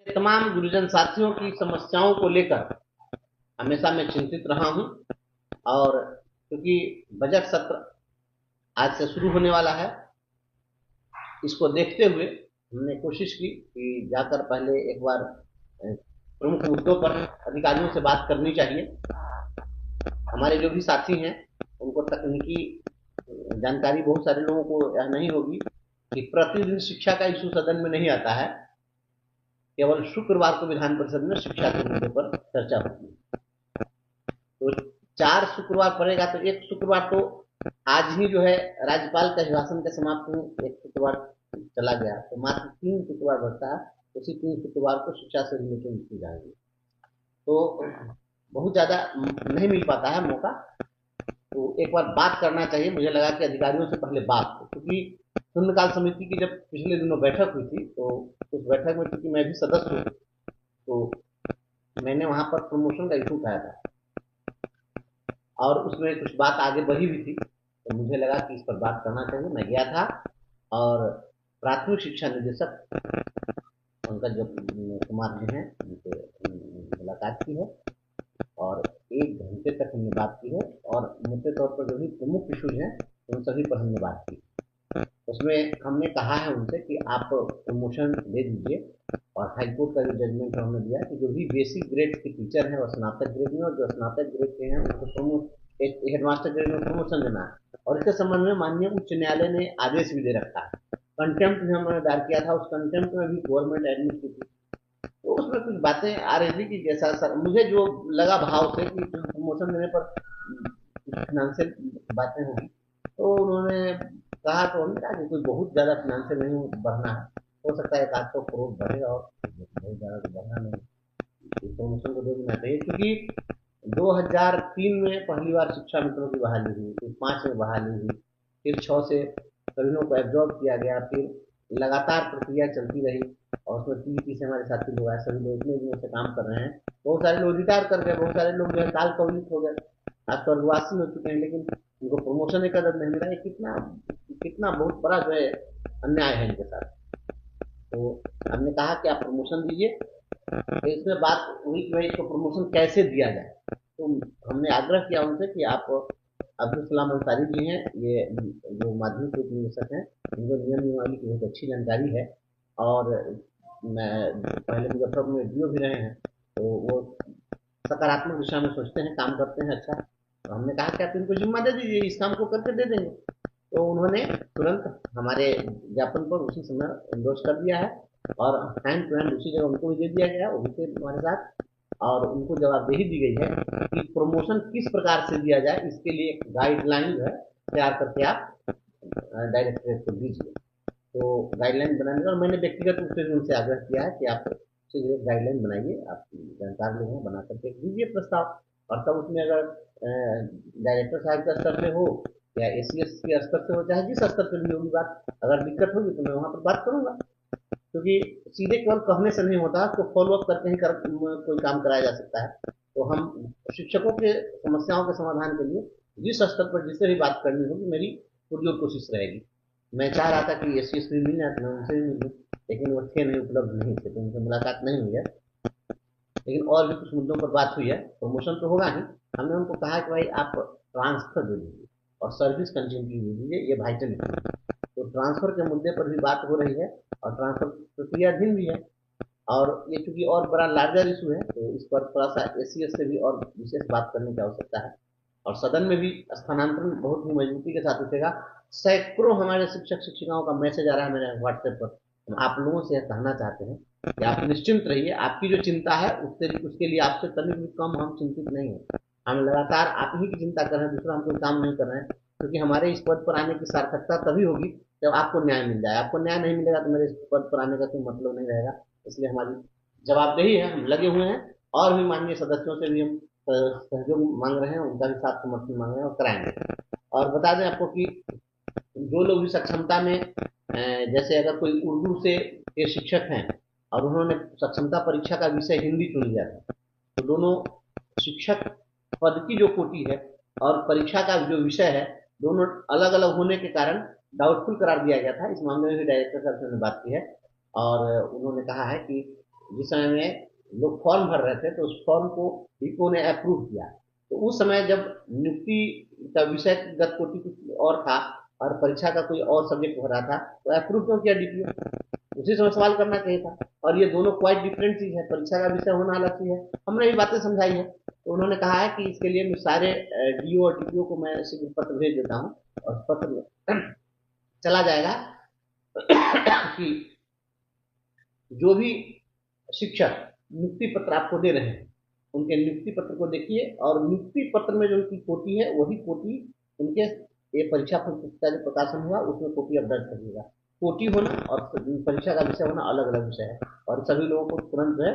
तमाम गुरुजन साथियों की समस्याओं को लेकर हमेशा मैं चिंतित रहा हूं। और क्योंकि बजट सत्र आज से शुरू होने वाला है, इसको देखते हुए हमने कोशिश की कि जाकर पहले एक बार प्रमुख मुद्दों पर अधिकारियों से बात करनी चाहिए। हमारे जो भी साथी हैं उनको तकनीकी जानकारी बहुत सारे लोगों को यह नहीं होगी कि प्रतिदिन शिक्षा का इशू सदन में नहीं आता है। केवल शुक्रवार को विधान परिषद में शिक्षा के मुद्दे पर चर्चा होती है। तो 4 शुक्रवार पड़ेगा तो एक शुक्रवार तो आज ही जो है राज्यपाल का अभिभाषण के समाप्त में एक शुक्रवार चला गया, तो मात्र 3 शुक्रवार बचता है। उसी 3 शुक्रवार को शिक्षा से रिलेटेड लिखी जाएगी, तो बहुत ज्यादा नहीं मिल पाता है मौका। तो एक बार बात करना चाहिए, मुझे लगा कि अधिकारियों से पहले बात हो, क्योंकि शून्यकाल समिति की जब पिछले दिनों बैठक हुई थी तो उस बैठक में क्योंकि मैं भी सदस्य हूँ, तो मैंने वहां पर प्रमोशन का इशू उठाया था और उसमें कुछ बात आगे बढ़ी हुई थी, तो मुझे लगा कि इस पर बात करना चाहिए। मैं गया था और प्राथमिक शिक्षा निदेशक पंकज कुमार जी हैं, उनसे मुलाकात की है और 1 घंटे तक हमने बात की है और मोटे तौर पर जो भी प्रमुख इशूज हैं उन सभी पर हमने बात की। उसमें हमने कहा है उनसे कि आप प्रमोशन दे दीजिए, और हाईकोर्ट का जो जजमेंट हमने दिया कि जो भी बेसिक ग्रेड के टीचर हैं वो स्नातक ग्रेड में, और जो स्नातक ग्रेड के हैं उनको एक हेडमास्टर ग्रेड में प्रमोशन देना है। और इसके संबंध में माननीय उच्च न्यायालय ने आदेश भी दे रखा है। कंटेम्प्ट भी हमने दायर किया था, उस कंटेम्प्ट में भी गवर्नमेंट एडमिट की थी। तो उसमें कुछ बातें आ रही थी कि जैसा सर मुझे जो लगा भाव से कि प्रमोशन देने पर फाइनेंशियल बातें होगी, तो उन्होंने कहा, तो हमने कहा कि कोई बहुत ज्यादा फाइनेंशियल नहीं बढ़ना है, हो सकता है 1-2 करोड़ बढ़े और बहुत ज्यादा तो बढ़ना नहीं, प्रमोशन को दे देना चाहिए। क्योंकि 2003 में पहली बार शिक्षा मित्रों की बहाली हुई, फिर 5 में बहाली हुई, फिर 6 से सभी को एब्जॉर्ब किया गया, फिर लगातार प्रक्रिया चलती रही और उसमें पीईटी से हमारे साथी लोग आए, सभी लोग इतने दिनों से काम कर रहे हैं। बहुत सारे लोग रिटायर कर गए, बहुत सारे लोग जो है काल कवलित हो गए, आज स्वर्गवासी हो चुके हैं, लेकिन उनको प्रमोशन एक कदर नहीं मिला। ये कितना कितना बहुत बड़ा जो है अन्याय है इनके साथ। तो हमने कहा कि आप प्रमोशन दीजिए। तो इसमें बात हुई कि भाई इसको प्रमोशन कैसे दिया जाए, तो हमने आग्रह किया उनसे कि आप अब्दुल सलाम अंसारी जी हैं, ये जो माध्यमिक उप निदेशक हैं, इनको नियम नियमावली की बहुत अच्छी जानकारी है और मैं पहले मुजफ्फरपुर में डीओ भी रहे हैं, तो वो सकारात्मक दिशा में सोचते हैं, काम करते हैं अच्छा। तो हमने कहा कि आप इनको जिम्मा दे दीजिए, इस काम को करके दे देंगे। तो उन्होंने तुरंत हमारे ज्ञापन पर उसी समय एंडोर्स कर दिया है और हैंड टू हैंड उसी जगह उनको भी दे दिया गया, वो भी थे हमारे साथ। और उनको जवाबदेही दी गई है कि प्रमोशन किस प्रकार से दिया जाए, इसके लिए एक गाइडलाइन जो है तैयार करके आप डायरेक्टरेट को दीजिए। तो गाइडलाइन बनाने का मैंने व्यक्तिगत रूप से भी उनसे आग्रह किया है कि आप शीघ्र गाइडलाइन बनाइए, आप जानकार लोग हैं, बना करके दीजिए प्रस्ताव। और तब उसमें अगर डायरेक्टर साहब के स्तर से हो या एसीएस के स्तर से हो, चाहे जिस स्तर से भी होगी बात, अगर दिक्कत होगी तो मैं वहां पर बात करूंगा। क्योंकि सीधे केवल कहने से नहीं होता, तो फॉलो अप करके ही कोई काम कराया जा सकता है। तो हम शिक्षकों के समस्याओं के समाधान के लिए जिस स्तर पर जिससे भी बात करनी होगी, मेरी पुरजोर कोशिश रहेगी। मैं चाह रहा था कि एस सी मिल जाए तो मैं उनसे भी मिलूँ, लेकिन वो थे नहीं, उपलब्ध नहीं थे, तो उनसे मुलाकात नहीं हुई है। लेकिन और भी कुछ मुद्दों पर बात हुई है। प्रमोशन तो होगा ही, हमने उनको कहा कि भाई आप ट्रांसफर दे दीजिए और सर्विस कंटिन्यूटी दे दीजिए, ये वाइटल है। तो ट्रांसफर के मुद्दे पर भी बात हो रही है और ट्रांसफर प्रक्रियाधीन भी है। और ये चूंकि और बड़ा लार्जर इशू है, तो इस पर थोड़ा सा एसीएस से भी और विशेष बात करने की आवश्यकता है। और सदन में भी स्थानांतरण बहुत ही मजबूती के साथ उठेगा। सैकड़ों हमारे शिक्षक शिक्षिकाओं का मैसेज आ रहा है मेरे व्हाट्सएप पर। हम आप लोगों से यह कहना चाहते हैं कि आप निश्चिंत रहिए, आपकी जो चिंता है उसके लिए आपसे तनिक भी कम हम चिंतित नहीं है। हम लगातार आप ही की चिंता कर रहे हैं, दूसरा हम कोई काम नहीं कर रहे हैं। क्योंकि हमारे इस पद पर आने की सार्थकता तभी होगी जब आपको न्याय मिल जाए। आपको न्याय नहीं मिलेगा तो मेरे इस पद पर आने का कोई मतलब नहीं रहेगा। इसलिए हमारी जवाबदेही है, हम लगे हुए हैं और भी माननीय सदस्यों से भी हम सहयोग मांग रहे हैं, उनका भी साथ समर्थन मांग रहे हैं और कराएंगे। और बता दें आपको कि जो लोग भी सक्षमता में जैसे अगर कोई उर्दू से के शिक्षक हैं और उन्होंने सक्षमता परीक्षा का विषय हिंदी चुन लिया था, तो दोनों शिक्षक पद की जो कोटि है और परीक्षा का जो विषय है, दोनों अलग अलग होने के कारण डाउटफुल करार दिया गया था। इस मामले में भी डायरेक्टर साहब से बात की है और उन्होंने कहा है कि जिस समय में लोग फॉर्म भर रहे थे तो उस फॉर्म को ईको ने अप्रूव किया। तो उस समय जब नियुक्ति का विषयगत कोटि कुछ और था और परीक्षा का कोई और सब्जेक्ट हो रहा था, तो अप्रूव क्यों किया डीपीओ? उसी समय सवाल करना चाहिए था। और ये दोनों क्वाइट डिफरेंट चीज है, परीक्षा का विषय होना अलग चीज है। हमने भी बातें समझाई है। तो उन्होंने कहा है कि इसके लिए मैं सारे डीओ और डीपीओ को मैं शीघ्र पत्र भेज देता हूँ, और पत्र में चला जाएगा कि जो भी शिक्षक नियुक्ति पत्र आपको दे रहे हैं उनके नियुक्ति पत्र को देखिए, और नियुक्ति पत्र में जो उनकी कोटि है वही कोटि उनके ये परीक्षा पुस्तिका जो प्रकाशन हुआ उसमें कोटि अब दर्ज करिएगा। कोटि होना और परीक्षा का विषय होना अलग अलग विषय है, और सभी लोगों को तुरंत जो है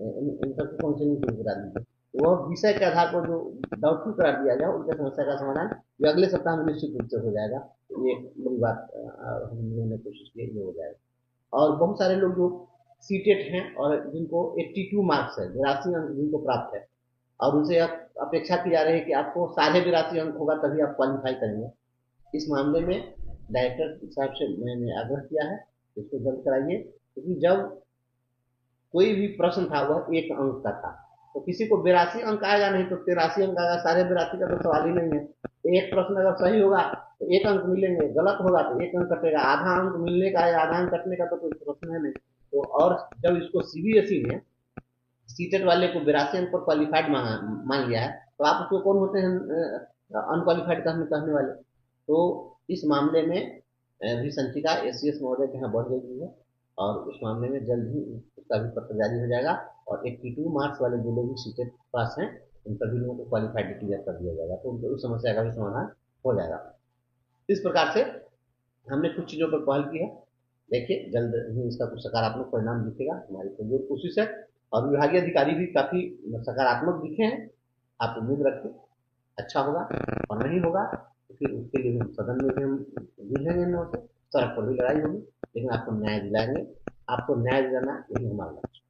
इन सबको काउंसलिंग शुरू करा दीजिए। तो वह विषय के आधार पर जो डाउटफुल करार दिया गया उनके समस्या का समाधान ये अगले सप्ताह में निश्चित रूप से हो जाएगा। ये बड़ी बात हम लोगों ने कोशिश की, ये हो जाएगा। और बहुत सारे लोग जो सीटेट हैं और जिनको 82 मार्क्स है, 82 अंक जिनको प्राप्त है, और उनसे अपेक्षा की जा रही है कि आपको 82.5 अंक होगा तभी आप क्वालिफाई करेंगे। इस मामले में डायरेक्टर साहब से मैंने आग्रह किया है इसको जल्द कराइए, क्योंकि जब कोई भी प्रश्न था वह 1 अंक का था, तो किसी को 82 अंक आएगा नहीं तो 83 अंक आएगा, 82.5 का तो सवाल ही नहीं है। एक प्रश्न अगर सही होगा तो 1 अंक मिलेंगे, गलत होगा तो 1 अंक कटेगा, आधा अंक मिलने का या आधा अंक कटने का तो कोई प्रश्न है नहीं। तो और जब इसको सीबीएसई ने सीटेट वाले को 82 अंक पर क्वालिफाइड मान लिया है, तो आप उसको कौन होते हैं अनक्वालिफाइड कहने वाले? तो इस मामले में भी संचिका एससीएस महोदय के यहाँ बढ़ गई है, और उस मामले में जल्द ही उसका भी पत्र जारी हो जाएगा, और 82 मार्क्स वाले जो लोग भी सीटेट पास हैं उन सभी लोगों को क्वालिफाइड डिक्लेयर कर दिया जाएगा, तो उनको उस समस्या का भी समाधान हो जाएगा। इस प्रकार से हमने कुछ चीज़ों पर पहल की है। देखिए जल्द ही इसका कुछ सकारात्मक परिणाम दिखेगा, हमारी तो कोशिश है, और विभागीय अधिकारी भी काफी सकारात्मक दिखे हैं। आप उम्मीद रखें अच्छा होगा, और नहीं होगा तो फिर उसके लिए हम सदन में भी हम जूझेंगे इन लोगों से, सड़क पर भी लड़ाई होगी, लेकिन आपको न्याय दिलाएंगे। आपको न्याय दिलाना यही हमारा लक्ष्य है।